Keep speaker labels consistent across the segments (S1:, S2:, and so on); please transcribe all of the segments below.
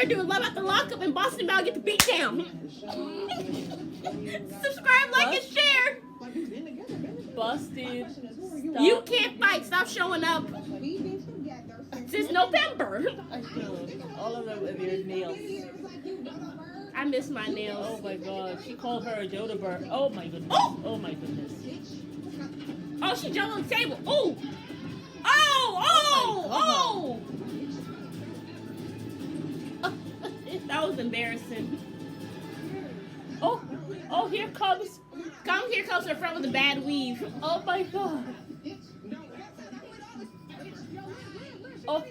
S1: gonna do is love out the lockup and Boston Bell get the beat down. Subscribe, like, and share.
S2: Busted. Stop.
S1: You can't fight. Stop showing up. Since November.
S2: I feel all of them with your nails.
S1: I miss my nails.
S2: Oh my god. She called her a Yoda bird. Oh my goodness. Oh my goodness.
S1: Oh, she jumped on the table. Oh. Oh. That was embarrassing.
S2: Oh, here comes.
S1: Here comes her friend with a bad weave.
S2: Oh my god. Oh.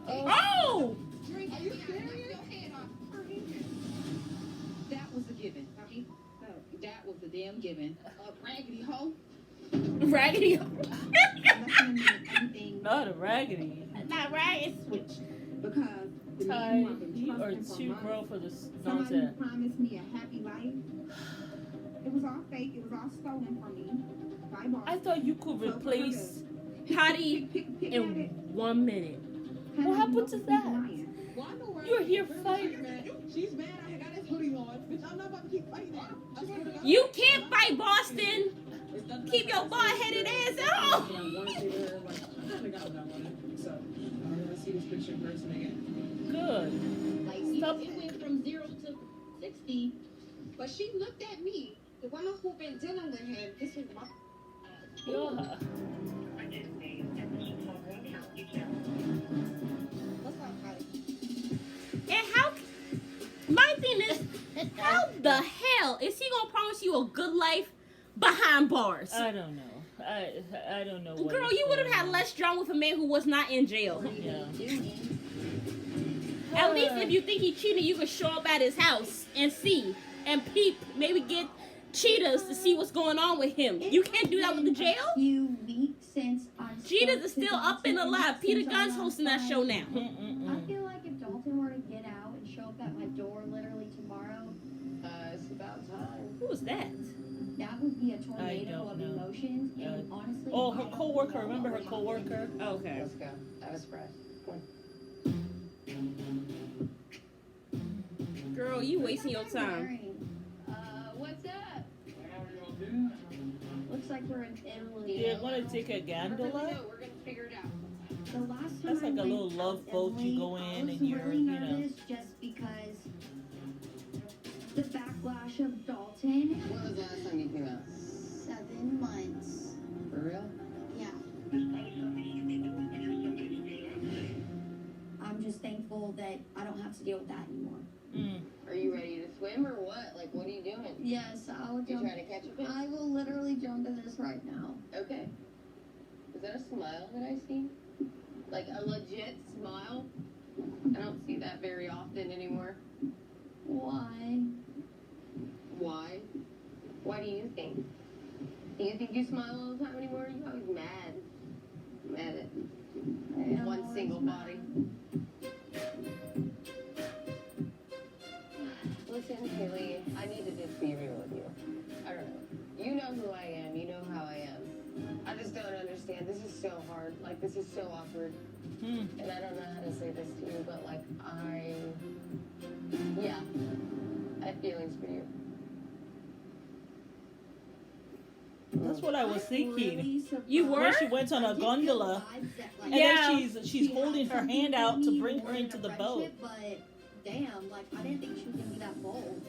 S1: Oh!
S3: Are you serious? That was a given. That was a damn given. Raggedy hoe.
S1: Raggedy.
S2: Not a raggedy.
S1: Not raggedy. Switch.
S3: Because
S2: Ty, you are too grown for this
S3: somebody
S2: nonsense.
S3: promised me a happy life. It was all fake. It was all stolen from me. By boss.
S2: I thought you could replace
S1: Hottie in 1 minute.
S2: What happened to that? You're here fighting.
S3: She's mad. I got this hoodie on. Bitch, I'm not about to keep fighting that.
S1: You can't fight Boston. Keep your bald-headed ass at home.
S2: Good.
S3: Like,
S2: Stop.
S3: it went from 0 to 60, but she looked at me. The woman who been dealing with him, this is my...
S2: Yeah.
S3: What's up, Hottie?
S1: And my thing is, how the hell is he gonna promise you a good life behind bars?
S2: I don't know. I don't know. What
S1: Girl,
S2: is
S1: you would have
S2: going
S1: had
S2: on.
S1: less drama with a man who was not in jail.
S2: Yeah.
S1: At least if you think he cheated, you could show up at his house and see and peep, maybe get cheetahs to see what's going on with him. You can't do that with the jail.
S4: Few weeks since I
S1: Cheetahs is still up and alive. Peter Gunn's hosting that show now.
S4: I feel like if Dalton were to get out and show up at my door literally tomorrow,
S3: It's about time.
S1: Who was that?
S4: that would be a
S2: I
S4: tornado
S2: don't
S4: of
S2: know.
S4: emotions. And honestly,
S2: Oh,
S4: I
S2: her
S4: don't
S2: coworker.
S4: know
S2: Remember her
S4: what
S2: coworker?
S1: Okay.
S3: Let's go. That was fresh.
S1: Girl, you wasting your
S4: I'm
S1: time.
S4: wearing.
S3: What's up?
S4: Looks like we're in Italy.
S2: Do you want to take a
S3: Let me
S2: gondola?
S3: know. We're gonna figure it out.
S4: The last time
S2: That's
S4: I
S2: like a
S4: went
S2: little
S4: to
S2: love boat. You
S4: Italy,
S2: go in
S4: I was
S2: and you're,
S4: really
S2: you know.
S4: nervous just because the backlash of Dalton.
S3: When was the last time you came out?
S4: 7 months.
S3: For real?
S4: Yeah. I'm just thankful that I don't have to deal with that anymore.
S2: Mm.
S5: Are you ready to swim or what? Like, what are you doing?
S4: Yes, I'll
S5: You
S4: jump.
S5: trying to catch a fish?
S4: I will literally jump in this right now.
S5: Okay. Is that a smile that I see? Like a legit smile? I don't see that very often anymore.
S4: Why?
S5: Why? Why do you think? Do you think you smile all the time anymore? You're always mad. Mad at
S4: I am
S5: one
S4: always
S5: single
S4: mad.
S5: body. Listen, Haley, I need to just be real with you. I don't know. You know who I am. You know how I am. I just don't understand. This is so hard. Like, this is so awkward.
S2: Mm.
S5: And I don't know how to say this to you, but, like, yeah. I have feelings for you.
S2: That's what I was thinking.
S4: Really
S1: You
S4: surprised.
S1: were?
S2: When she went on
S4: I
S2: a
S4: did feel
S2: gondola,
S4: vibes that, like,
S2: and
S1: Yeah.
S2: then she's holding her hand out to bring her into the boat.
S4: But damn, like I didn't think she was gonna be that bold.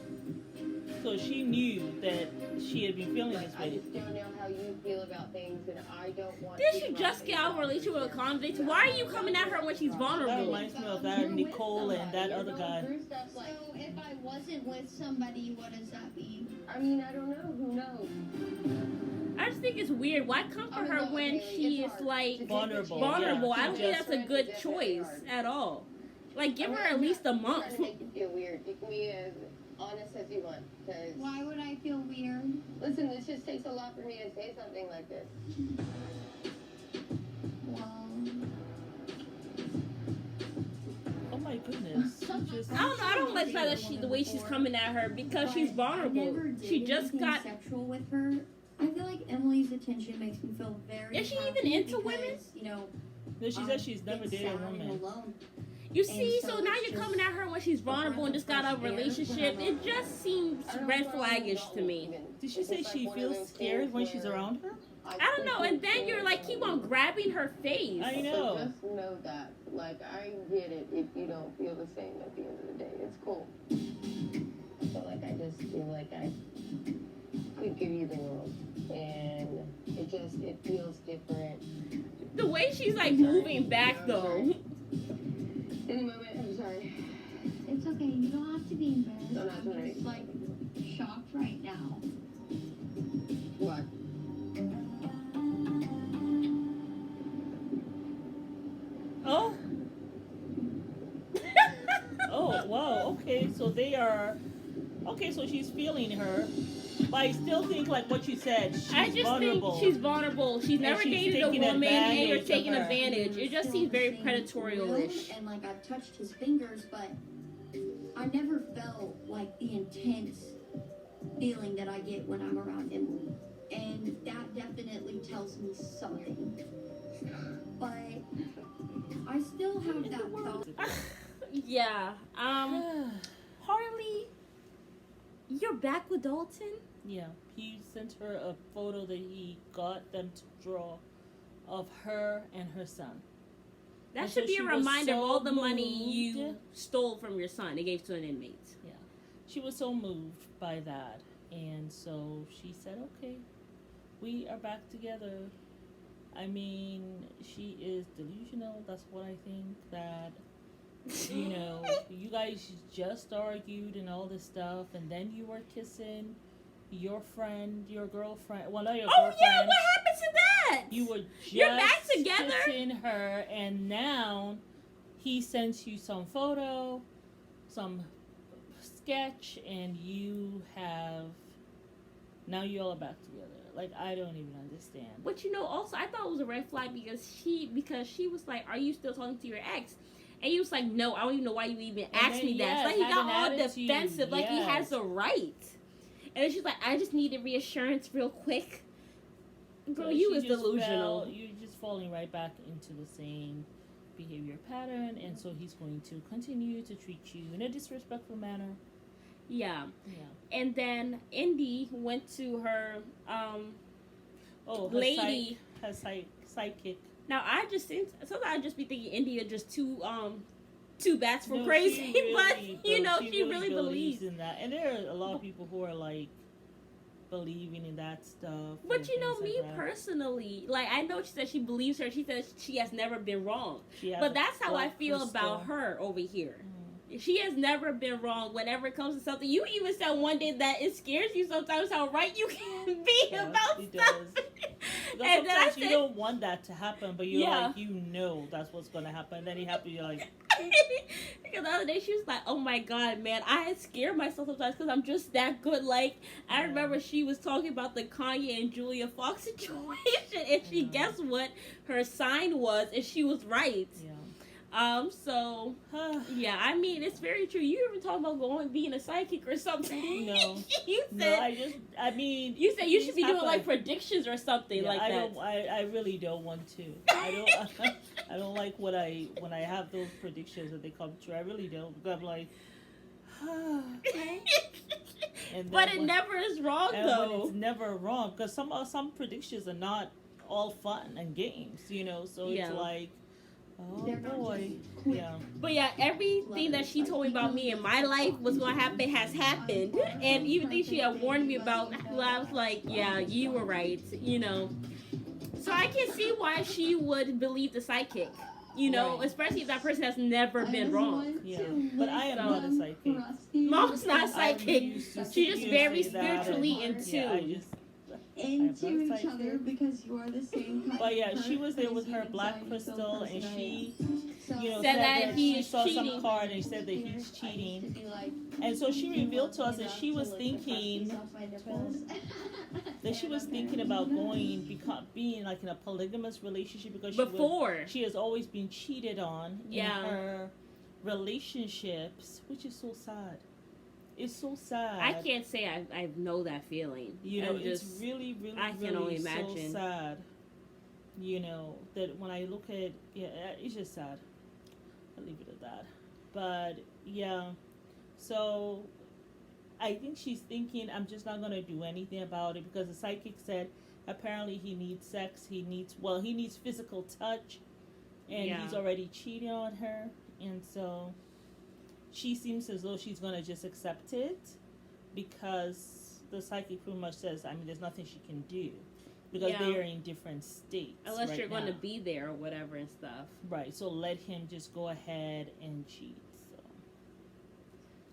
S2: So she knew that she had been feeling
S5: Like,
S2: this
S5: I
S2: way.
S5: just don't know how you feel about things, and I don't want
S1: Did
S5: to
S1: she
S5: rub
S1: just get out of a relationship with a convict? Why are you coming at her when she's
S2: That
S1: vulnerable?
S2: reminds me of that Nicole and that other guy.
S5: Through stuff like,
S4: So if I wasn't with somebody, what does that mean?
S5: I mean, I don't know. Who knows?
S1: I just think it's weird. Why comfort her when she is like
S2: Vulnerable.
S1: vulnerable?
S2: Yeah,
S1: I don't
S2: she
S1: think
S2: just-
S1: that's a good choice at all. Like, give her at least a
S5: I'm
S1: month.
S5: trying to make you feel weird. You can be as honest as you want. Because,
S4: Why would I feel weird?
S5: listen, this just takes a lot for me to say something like this.
S4: Well,
S2: Oh my
S4: I
S2: goodness. Just,
S1: I don't know. I don't like the way she's coming at her because she's vulnerable. She just got.
S4: sexual with her. I feel like Emily's attention makes me feel very.
S1: Is she
S4: happy
S1: even into
S4: because,
S1: women?
S4: You know.
S2: no, she said she's never dated a woman.
S4: Alone.
S1: You see,
S4: And
S1: so
S4: so
S1: now
S4: it's
S1: you're
S4: just
S1: coming at her when she's vulnerable and just got a relationship. It just seems red flaggish to me.
S2: Did she say she feels scared when she's around her?
S1: I don't know. And then you're like, keep on grabbing her face.
S2: I
S5: So
S2: know.
S5: just know that, like, I get it if you don't feel the same at the end of the day. It's cool. I feel like I just feel like I could give you the world. And it feels different.
S1: The way she's like moving back though.
S5: Any moment, I'm sorry.
S4: It's okay. You don't have to be embarrassed.
S5: No, that's all
S4: I'm
S5: right.
S4: just like shocked right now.
S5: What?
S2: Oh. Oh, wow. Okay, so they are. Okay, so she's feeling her. But I still think, like what you said, she's
S1: I just
S2: vulnerable.
S1: think she's vulnerable. She's never
S2: she's
S1: dated a
S2: taking
S1: woman and you're
S2: advantage of
S1: taking
S2: her.
S1: advantage. It just seems very predatorial-ish.
S4: And like I've touched his fingers, but I never felt like the intense feeling that I get when I'm around Emily. And that definitely tells me something. But I still have that thought.
S1: Yeah. Harley, you're back with Dalton?
S2: Yeah, he sent her a photo that he got them to draw of her and her son.
S1: That
S2: And
S1: should
S2: so
S1: be
S2: she
S1: a
S2: was
S1: reminder of
S2: so
S1: all the money you
S2: moved.
S1: stole from your son and gave to an inmate.
S2: Yeah, she was so moved by that, and so she said, "Okay, we are back together." I mean, she is delusional. That's what I think. That you know, you guys just argued and all this stuff, and then you were kissing your friend, your girlfriend. Well, not your
S1: Oh
S2: girlfriend.
S1: yeah, what happened to that?
S2: You were just
S1: You're back together?
S2: kissing her, and now he sends you some photo, some sketch, and you have now you all are back together. Like, I don't even understand.
S1: But you know, also I thought it was a red flag because she was like, "Are you still talking to your ex?" And he was like, "No, I don't even know why you even asked
S2: then,
S1: me that."
S2: yes,
S1: It's like he
S2: had
S1: got
S2: an
S1: all
S2: attitude,
S1: defensive, like he
S2: yes.
S1: has a right. And then she's like, "I just needed reassurance real quick." Girl,
S2: So
S1: you
S2: she
S1: was
S2: just
S1: delusional.
S2: You're just falling right back into the same behavior pattern, and so he's going to continue to treat you in a disrespectful manner.
S1: Yeah.
S2: Yeah.
S1: And then Indy went to her
S2: Oh, her
S1: lady.
S2: sidekick.
S1: Now I just think sometimes I just be thinking Indy are just too bats for
S2: No,
S1: crazy,
S2: she really,
S1: but you know
S2: though,
S1: she really believes.
S2: in that, and there are a lot of people who are like believing in that stuff.
S1: But
S2: and
S1: you know
S2: things
S1: me
S2: like that.
S1: personally, like I know she said she believes her. She says she has never been wrong.
S2: She has
S1: But
S2: a
S1: that's how I
S2: black
S1: feel
S2: crystal.
S1: about her over here.
S2: Mm.
S1: She has never been wrong whenever it comes to something. You even said one day that it scares you sometimes how right you can be
S2: Yeah,
S1: about
S2: she
S1: stuff.
S2: does. Because
S1: And then I
S2: sometimes you
S1: said,
S2: don't want that to happen, but you're
S1: Yeah.
S2: like, you know that's what's going to happen. Then you happen, you're like,
S1: because the other day she was like, "Oh my god, man, I scare myself sometimes because I'm just that good." Like I
S2: Yeah.
S1: remember she was talking about the Kanye and Julia Fox situation, and she
S2: Yeah.
S1: guessed what her sign was, and she was right.
S2: yeah.
S1: So yeah, I mean it's very true. You ever talk about being a psychic or something?
S2: No.
S1: You
S2: No,
S1: said
S2: I mean,
S1: you said you should
S2: things
S1: be doing
S2: happen.
S1: like predictions or something
S2: Yeah,
S1: like that.
S2: I really don't want to. I don't like when I have those predictions and they come true. I really don't. Because I'm like, and
S1: But
S2: then
S1: it
S2: when-
S1: never is wrong
S2: and when
S1: though.
S2: it's never wrong, because some predictions are not all fun and games, you know. So
S1: Yeah.
S2: it's like, oh
S4: They're not
S2: boy,
S4: just quick.
S2: yeah.
S1: But yeah, everything that she told me about me in my life was going to happen has happened. And even things she had warned me about, I was like, yeah, you were right, you know. So I can see why she would believe the psychic, you know,
S2: Right.
S1: especially if that person has never been wrong.
S2: Yeah, but I am not a psychic.
S1: Mom's not
S2: I
S1: psychic.
S2: refuse to
S1: She's just very
S2: say that,
S1: spiritually
S2: and-
S1: in
S2: yeah, I
S1: tune.
S2: just,
S6: into
S2: I'm not
S6: each other
S2: psychic.
S6: because you are the same kind
S2: But yeah,
S6: of
S2: she was there with her
S6: crazy
S2: black
S6: anxiety filled
S2: crystal,
S6: person
S2: and
S6: I
S2: she,
S6: am.
S2: you know,
S1: Said that he
S2: she
S1: is
S2: saw
S1: cheating.
S2: some card and said that he's cheating. And so she revealed to us that she was thinking about being like in a polygamous relationship because
S1: Before.
S2: she has always been cheated on
S1: Yeah.
S2: in her relationships, which is so sad. It's so sad.
S1: I can't say I know that feeling.
S2: You know, it's really, really,
S1: I can only
S2: really
S1: imagine.
S2: so sad. You know, that when I look at, yeah, it's just sad. I'll leave it at that. But, yeah. So, I think she's thinking, I'm just not going to do anything about it because the psychic said apparently he needs sex. He needs physical touch. And he's already cheating on her. And so, she seems as though she's going to just accept it because the psychic pretty much says, I mean, there's nothing she can do because they are in different states.
S1: Unless you're going to be there or whatever and stuff.
S2: Right. So let him just go ahead and cheat. So,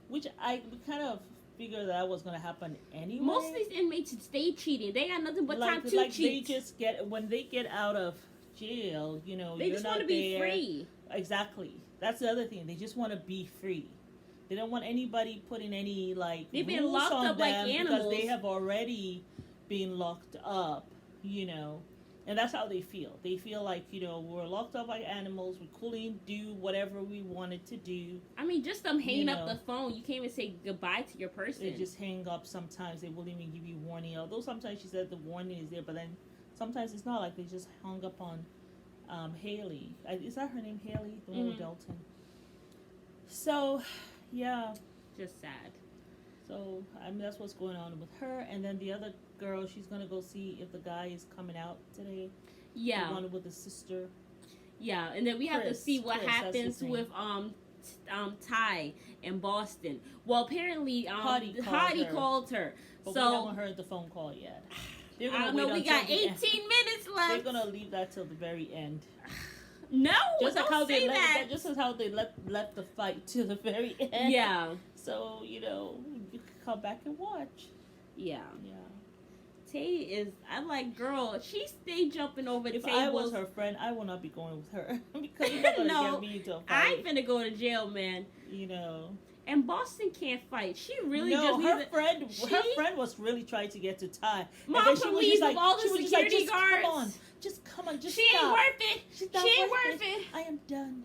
S2: which I kind of figured that was going to happen anyway.
S1: Most of these inmates stay cheating. They got nothing but time to cheat.
S2: They just when they get out of jail, you know,
S1: they just want to be free.
S2: Exactly. That's the other thing. They just want to be free. They don't want anybody putting any
S1: they've been
S2: rules
S1: locked
S2: on
S1: up
S2: them
S1: like animals
S2: because they have already been locked up, you know. And that's how they feel. They feel like, you know, we're locked up like animals. We couldn't do whatever we wanted to do.
S1: I mean, just them hanging up the phone. You can't even say goodbye to your person.
S2: They just hang up sometimes. They won't even give you warning. Although sometimes she said the warning is there, but then sometimes it's not. Like they just hung up on Haley. Is that her name, Haley? The one with Dalton. So, yeah.
S1: Just sad.
S2: So, I mean, that's what's going on with her. And then the other girl, she's going to go see if the guy is coming out today.
S1: Yeah.
S2: The one with the sister.
S1: Yeah, and then we have to see what happens with Ty in Boston. Well, apparently Hottie called her.
S2: But
S1: so
S2: we haven't heard the phone call yet.
S1: I don't know. We got 18 minutes left.
S2: They're going to leave that till the very end.
S1: No,
S2: just
S1: don't
S2: like how
S1: say
S2: they
S1: that.
S2: Just as how they left the fight to the very end.
S1: Yeah.
S2: So, you know, you can come back and watch.
S1: Yeah.
S2: Yeah.
S1: Tay is, I'm like, girl, she stay jumping over
S2: if
S1: tables.
S2: If I was her friend, I will not be going with her. Because you're not going to get me into a fight.
S1: I ain't finna go to jail, man.
S2: You know.
S1: And Boston can't fight. She really
S2: her friend was really trying to get to Ty.
S1: Mom, police with all the security guards.
S2: Come on. Just come on. Just
S1: she
S2: stop.
S1: Ain't worth it.
S2: She
S1: ain't worth it.
S2: I am done.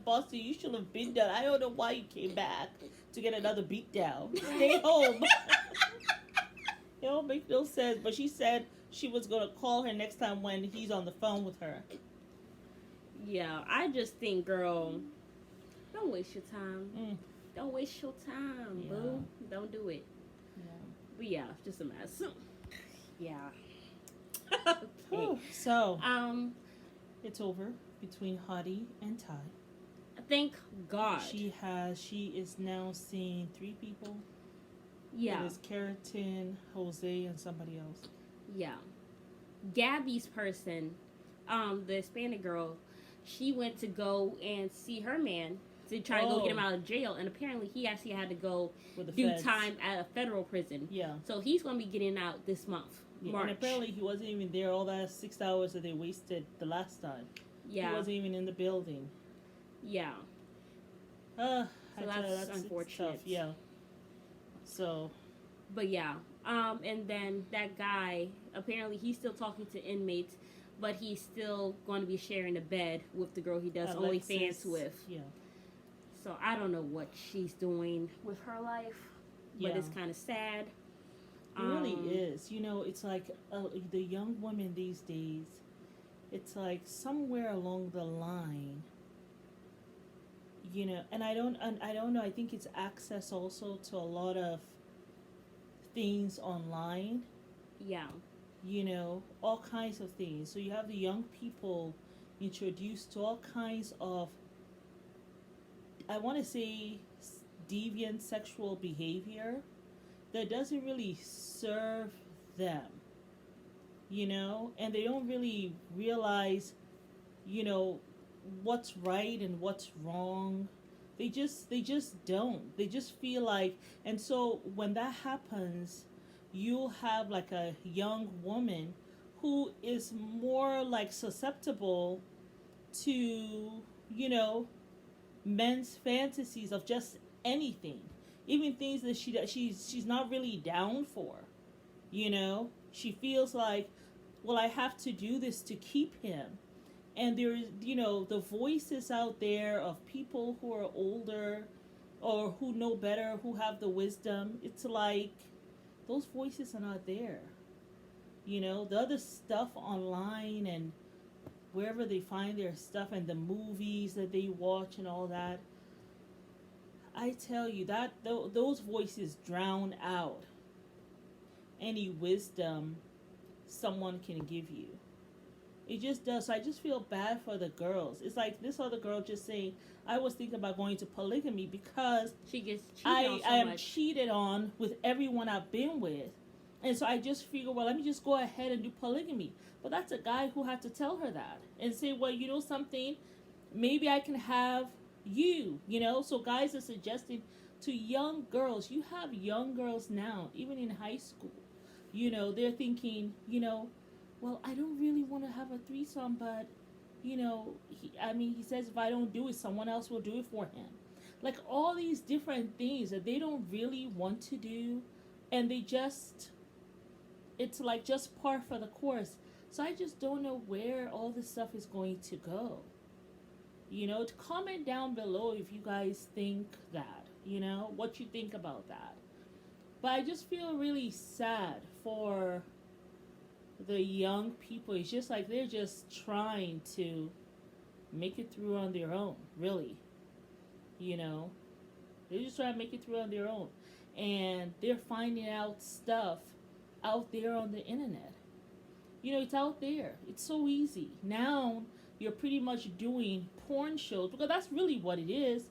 S2: Boston, you should have been done. I don't know why you came back to get another beat down. Stay home. It don't make no sense. But she said she was going to call her next time when he's on the phone with her.
S1: Yeah, I just think, girl, don't waste your time. Don't waste your time, boo. Don't do it.
S2: Yeah.
S1: But yeah, just a mess. Yeah.
S2: Okay. So, it's over between Hottie and Ty.
S1: Thank God.
S2: She is now seeing 3 people.
S1: Yeah.
S2: It is Keratin, Jose, and somebody else.
S1: Yeah. Gabby's person, the Hispanic girl, she went to go and see her man to try to go get him out of jail, and apparently he actually had to go do time at a federal prison.
S2: Yeah.
S1: So he's going to be getting out this month, March.
S2: And apparently he wasn't even there all that 6 hours that they wasted the last time.
S1: Yeah.
S2: He wasn't even in the building.
S1: Yeah.
S2: So
S1: that's unfortunate.
S2: Tough. Yeah. So.
S1: But yeah. And then that guy, apparently he's still talking to inmates, but he's still going to be sharing a bed with the girl he does OnlyFans with.
S2: Yeah.
S1: So I don't know what she's doing with her life, but it's kind of sad.
S2: It really is. You know, it's like the young women these days, it's like somewhere along the line, you know, and I don't know, I think it's access also to a lot of things online.
S1: Yeah.
S2: You know, all kinds of things. So you have the young people introduced to all kinds of, I want to say, deviant sexual behavior that doesn't really serve them, you know, and they don't really realize, you know, what's right and what's wrong. They just don't. They just feel like, and so when that happens, you'll have like a young woman who is more like susceptible to, you know, men's fantasies of just anything, even things that she's not really down for, you know. She feels like, well, I have to do this to keep him, And there's, the voices out there of people who are older or who know better, who have the wisdom. It's like those voices are not there. The other stuff online and wherever they find their stuff and the movies that they watch and all that, I tell you that those voices drown out any wisdom someone can give you. It just does. So I just feel bad for the girls. It's like this other girl just saying, I was thinking about going to polygamy because
S1: she gets cheated on so
S2: I am
S1: much.
S2: cheated on with everyone I've been with. And so I just figure, well, let me just go ahead and do polygamy. But that's a guy who had to tell her that and say, well, you know something, maybe I can have you, So guys are suggesting to young girls, you have young girls now, even in high school, they're thinking, well, I don't really want to have a threesome, but, he says if I don't do it, someone else will do it for him. Like all these different things that they don't really want to do, and it's like just par for the course. So I just don't know where all this stuff is going to go. Comment down below if you guys think that, what you think about that. But I just feel really sad for the young people. It's just like they're just trying to make it through on their own, really. They're just trying to make it through on their own. And they're finding out stuff out there on the internet. It's out there. It's so easy. Now you're pretty much doing porn shows, because that's really what it is.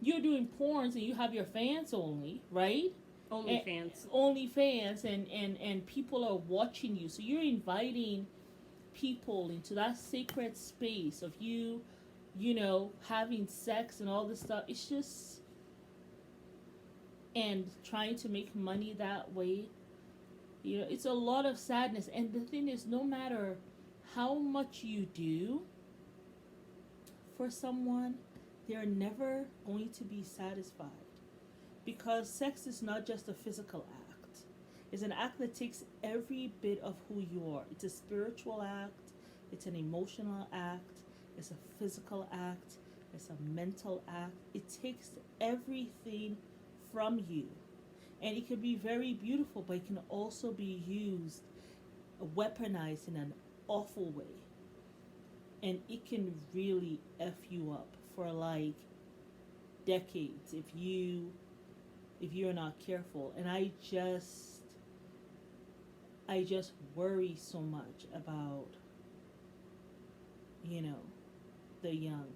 S2: You're doing porns and you have your fans only, right? Only fans, and people are watching you. So you're inviting people into that sacred space of you, having sex and all this stuff. It's just, and trying to make money that way. It's a lot of sadness. And the thing is, no matter how much you do for someone, they're never going to be satisfied. Because sex is not just a physical act. It's an act that takes every bit of who you are. It's a spiritual act. It's an emotional act. It's a physical act. It's a mental act. It takes everything from you. And it can be very beautiful, but it can also be used, weaponized in an awful way. And it can really F you up for like decades if you're not careful. And I just worry so much about, the young,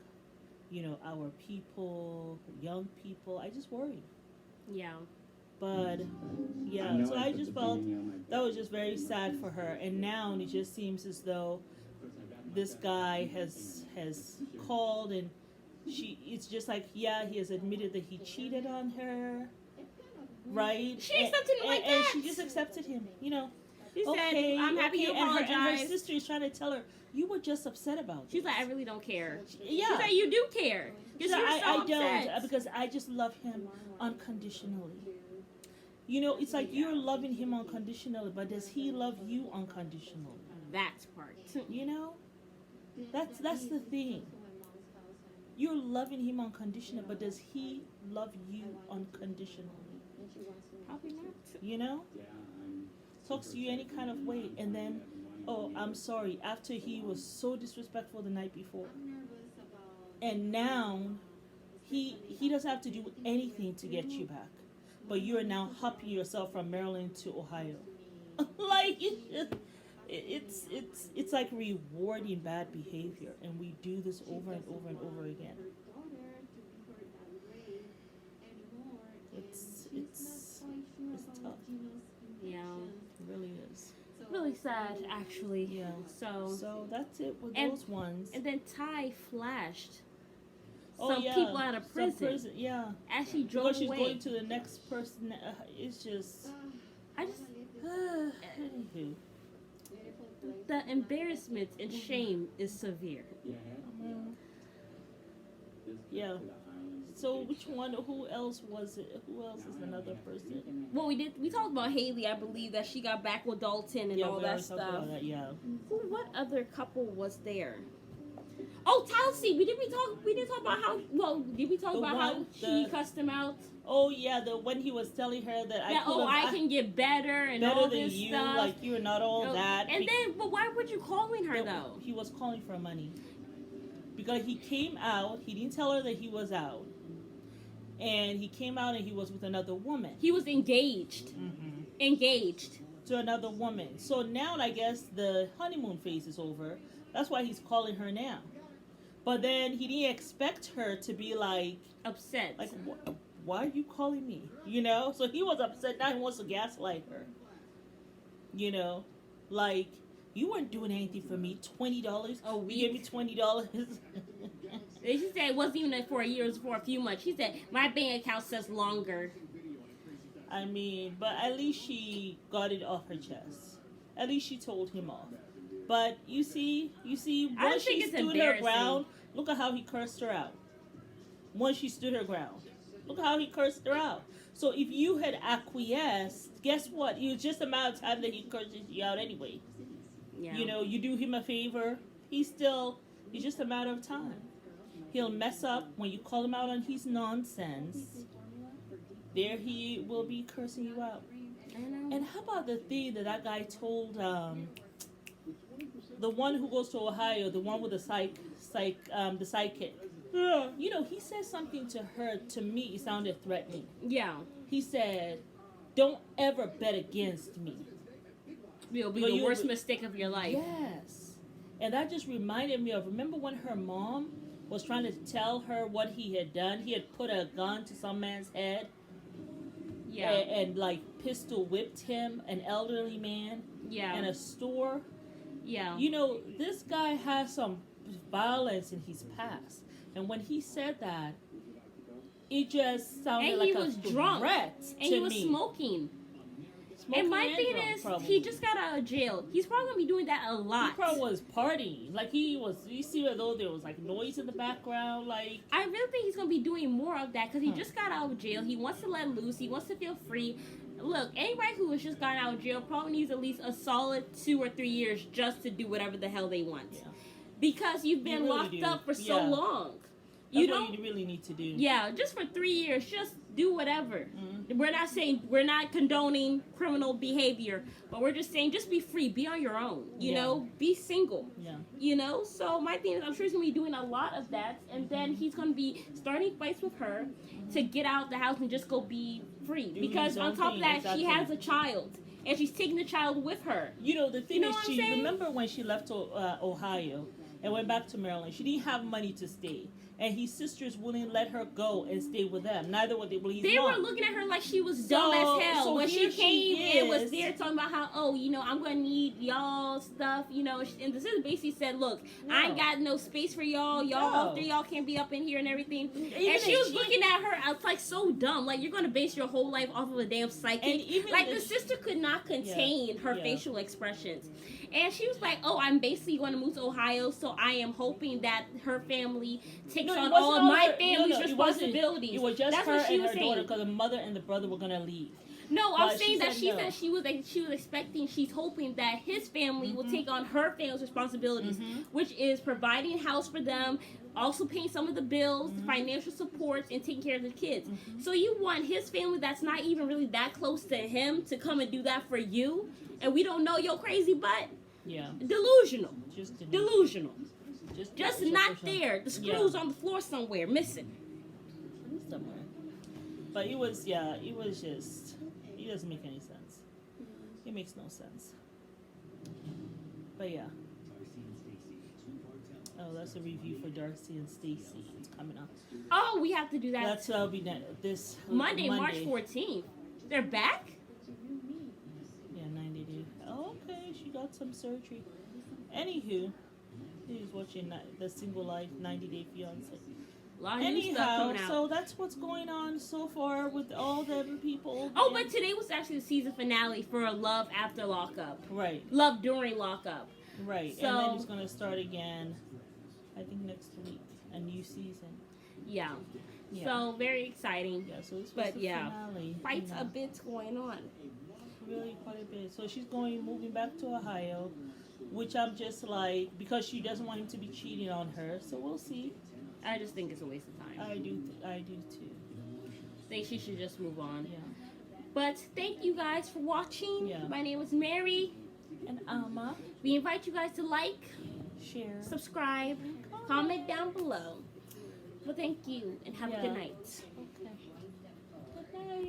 S2: our people, young people. I just worry.
S1: Yeah.
S2: But yeah, so I just felt that was just very sad for her. And now it just seems as though this guy has called, and it's just like, yeah, he has admitted that he cheated on her, right?
S1: She accepted him like that.
S2: And she just accepted him,
S1: She said, I'm happy you apologized.
S2: And her sister is trying to tell her, you were just upset about
S1: She's
S2: this.
S1: like, I really don't care.
S2: Yeah.
S1: She's like, you do care. Because you're so
S2: I
S1: upset.
S2: don't, because I just love him unconditionally. It's like you're loving him unconditionally, but does he love you unconditionally?
S1: That part.
S2: That's the thing. You're loving him unconditionally, but does he love you unconditionally?
S1: Probably not.
S2: Talks to you any kind of way, and then, oh, I'm sorry, after he was so disrespectful the night before. And now, he doesn't have to do anything to get you back. But you're now hopping yourself from Maryland to Ohio. Like, it's like rewarding bad behavior. And we do this over and over and over again. It's tough.
S1: Yeah.
S2: It really is.
S1: Really sad, actually.
S2: Yeah. So that's it with
S1: And-
S2: those ones.
S1: And then Ty flashed
S2: Oh,
S1: some
S2: yeah.
S1: people out of prison.
S2: Yeah.
S1: As she drove
S2: Because she's
S1: away.
S2: going to the next person. It's just.
S1: I just
S2: Anywho.
S1: the embarrassment and shame is severe.
S2: Yeah. So which one? Who else was it? Who else is another person?
S1: Well, we talked about Haley. I believe that she got back with Dalton and
S2: Yeah,
S1: all
S2: we
S1: that
S2: already talked
S1: stuff.
S2: about that, yeah.
S1: What other couple was there? Oh, Talsi, we didn't talk about how. Well, did we talk
S2: The
S1: about how
S2: one-
S1: she
S2: the-
S1: cussed him out?
S2: Oh yeah, the when he was telling her that
S1: I can get better and
S2: better
S1: all
S2: than
S1: this
S2: you,
S1: stuff.
S2: like you're not all that.
S1: And then, but why were you calling her
S2: But
S1: though?
S2: he was calling for money because he came out. He didn't tell her that he was out, and he came out and he was with another woman.
S1: He was engaged. Engaged.
S2: To another woman. So now I guess the honeymoon phase is over. That's why he's calling her now. But then he didn't expect her to be like
S1: Upset.
S2: like why are you calling me? You know? So he was upset. Now he wants to gaslight her. You know, like you weren't doing anything for me. $20.
S1: Oh,
S2: you gave me $20.
S1: She said it wasn't even for a year, it was for a few months. She said, my bank account says longer.
S2: I mean, but at least she got it off her chest. At least she told him off. But you see,
S1: I
S2: once
S1: think
S2: she
S1: it's
S2: stood her
S1: embarrassing.
S2: ground, look at how he cursed her out. Once she stood her ground, look at how he cursed her out. So if you had acquiesced, guess what? It was just a matter of time that he curses you out anyway.
S1: Yeah.
S2: You know, you do him a favor, it's just a matter of time. He'll mess up when you call him out on his nonsense. There he will be cursing you out.
S1: I know.
S2: And how about the thing that guy told the one who goes to Ohio, the one with the the sidekick?
S1: Yeah.
S2: You know, he said something to her. To me, it sounded threatening.
S1: Yeah.
S2: He said, "Don't ever bet against me."
S1: It'll be
S2: But
S1: the
S2: you-
S1: worst mistake of your life.
S2: Yes, and that just reminded me of. Remember when her mom was trying to tell her what he had done? He had put a gun to some man's head.
S1: Yeah.
S2: And like pistol whipped him, an elderly man,
S1: Yeah.
S2: in a store.
S1: Yeah.
S2: You know, this guy has some violence in his past, and when he said that, it just sounded
S1: And
S2: like
S1: he
S2: a
S1: was drunk.
S2: threat
S1: And
S2: to
S1: he was
S2: me.
S1: smoking.
S2: Smoking
S1: And my thing
S2: drunk,
S1: is,
S2: probably.
S1: he just got out of jail. He's probably gonna be doing that a lot.
S2: He probably was partying. Like he was. You see, though there was like noise in the background. Like
S1: I really think he's gonna be doing more of that because he
S2: Huh.
S1: just got out of jail. He wants to let loose. He wants to feel free. Look, anybody who has just gotten out of jail probably needs at least a solid 2 or 3 years just to do whatever the hell they want.
S2: Yeah.
S1: Because you've been
S2: You really
S1: locked
S2: do.
S1: up for so
S2: Yeah.
S1: long.
S2: that's
S1: You
S2: what
S1: don't.
S2: you really need to do.
S1: Yeah, just for 3 years, just do whatever.
S2: Mhm.
S1: We're not condoning criminal behavior, but we're just saying just be free, be on your own. You
S2: Yeah.
S1: know, be single.
S2: Yeah.
S1: You know, so my thing is, I'm sure he's gonna be doing a lot of that, and then he's gonna be starting fights with her to get out the house and just go be free.
S2: Do
S1: Because
S2: his
S1: on
S2: own
S1: top
S2: thing,
S1: of that, she
S2: exactly.
S1: has a child, and she's taking the child with her.
S2: You know, the thing
S1: You know
S2: is,
S1: what I'm
S2: she
S1: saying?
S2: remember when she left Ohio and went back to Maryland. She didn't have money to stay, and his sisters wouldn't let her go and stay with them. Neither would they believe.
S1: They were looking at her like she was dumb
S2: So-
S1: as hell.
S2: so
S1: When she
S2: here she
S1: came and was
S2: is.
S1: there talking about how, oh, you know, I'm going to need y'all stuff, you know. And the sister basically said, look, I ain't
S2: No.
S1: got no space for y'all. Y'all,
S2: No.
S1: all three y'all can't be up in here and everything.
S2: Even
S1: And she
S2: if
S1: was looking at her, I was like, so dumb. Like, you're going to base your whole life off of a damn psychic.
S2: And even
S1: Like, the
S2: if-
S1: sister could not contain her
S2: Yeah.
S1: facial expressions. And she was like, oh, I'm basically going to move to Ohio, so I am hoping that her family takes
S2: No, it
S1: on
S2: wasn't
S1: all of
S2: all
S1: my
S2: her-
S1: family's
S2: it wasn't.
S1: responsibilities.
S2: It was just
S1: That's
S2: her
S1: what she
S2: and
S1: was
S2: her
S1: saying.
S2: daughter because the mother and the brother were gonna leave.
S1: No, I'm
S2: But
S1: saying
S2: she
S1: that
S2: said
S1: she
S2: no.
S1: said she was expecting, she's hoping that his family will
S2: Mhm.
S1: take on her family's responsibilities,
S2: Mhm.
S1: which is providing house for them, also paying some of the bills,
S2: Mhm.
S1: financial supports, and taking care of the kids.
S2: Mhm.
S1: So you want his family that's not even really that close to him to come and do that for you, and we don't know your crazy butt?
S2: Yeah,
S1: Delusional.
S2: just to
S1: Delusional.
S2: just
S1: Not there. The screws on the floor somewhere, missing.
S2: somewhere. But it was just, it doesn't make any sense. It makes no sense. But yeah. Oh, that's a review for Darcy and Stacy. It's coming up.
S1: Oh, we have to do that
S2: That'll be this
S1: Monday, March 14th. They're back?
S2: Yeah, 90 days. Oh, okay, she got some surgery. Anywho, he's watching the Single Life 90 Day Fiance.
S1: A lot of new stuff
S2: Anyhow,
S1: coming out.
S2: so that's what's going on so far with all them people.
S1: Oh, but today was actually the season finale for Love After Lockup.
S2: Right,
S1: Love During Lockup.
S2: right. And
S1: So-
S2: then it's going to start again, I think next week, a new season.
S1: Yeah.
S2: Yeah.
S1: So, very exciting.
S2: Yeah, so this was
S1: But
S2: the
S1: yeah,
S2: finale.
S1: Fights
S2: you know,
S1: a bit going on.
S2: really quite a bit. So she's moving back to Ohio. which I'm just like, because she doesn't want him to be cheating on her. So we'll see.
S1: I just think it's a waste of time.
S2: I do too.
S1: I think she should just move on.
S2: Yeah.
S1: But thank you guys for watching.
S2: Yeah.
S1: My name was Mary.
S2: And Alma,
S1: We invite you guys to like,
S2: share,
S1: subscribe, comment down below. Well, thank you and have a
S2: Yeah.
S1: good night.
S2: Okay. Good night.